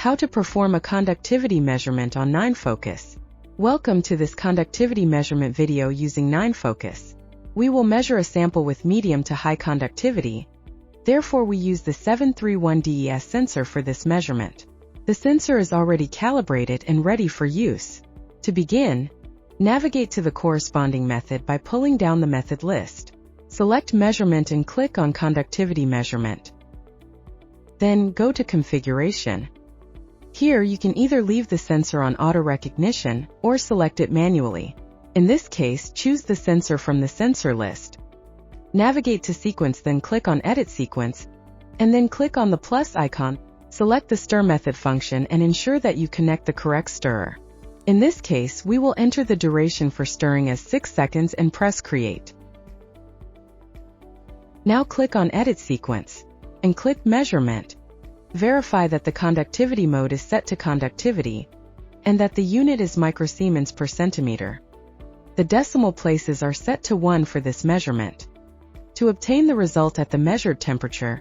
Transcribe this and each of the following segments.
How to perform a conductivity measurement on NineFocus. Welcome to this conductivity measurement video using NineFocus. We will measure a sample with medium to high conductivity. Therefore, we use the 731 DES sensor for this measurement. The sensor is already calibrated and ready for use. To begin, navigate to the corresponding method by pulling down the method list. Select Measurement and click on Conductivity Measurement. Then go to Configuration. Here you can either leave the sensor on auto recognition or select it manually. In this case, choose the sensor from the sensor list. Navigate to Sequence, then click on Edit Sequence, and then click on the plus icon. Select the stir method function and ensure that you connect the correct stirrer. In this case, we will enter the duration for stirring as 6 seconds and press Create. Now click on Edit Sequence and click Measurement. Verify that the conductivity mode is set to conductivity and that the unit is microsiemens per centimeter. The decimal places are set to 1 for this measurement. To obtain the result at the measured temperature,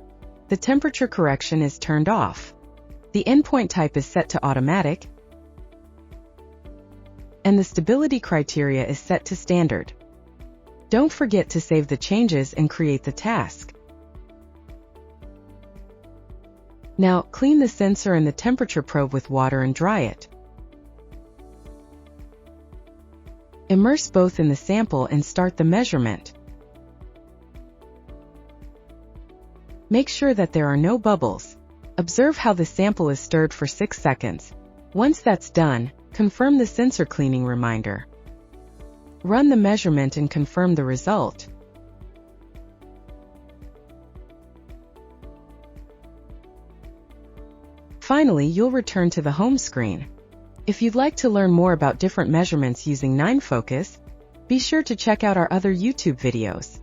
the temperature correction is turned off. The endpoint type is set to automatic, and the stability criteria is set to standard. Don't forget to save the changes and create the task. Now, clean the sensor and the temperature probe with water and dry it. Immerse both in the sample and start the measurement. Make sure that there are no bubbles. Observe how the sample is stirred for 6 seconds. Once that's done, confirm the sensor cleaning reminder. Run the measurement and confirm the result. Finally, you'll return to the home screen. If you'd like to learn more about different measurements using NineFocus, be sure to check out our other YouTube videos.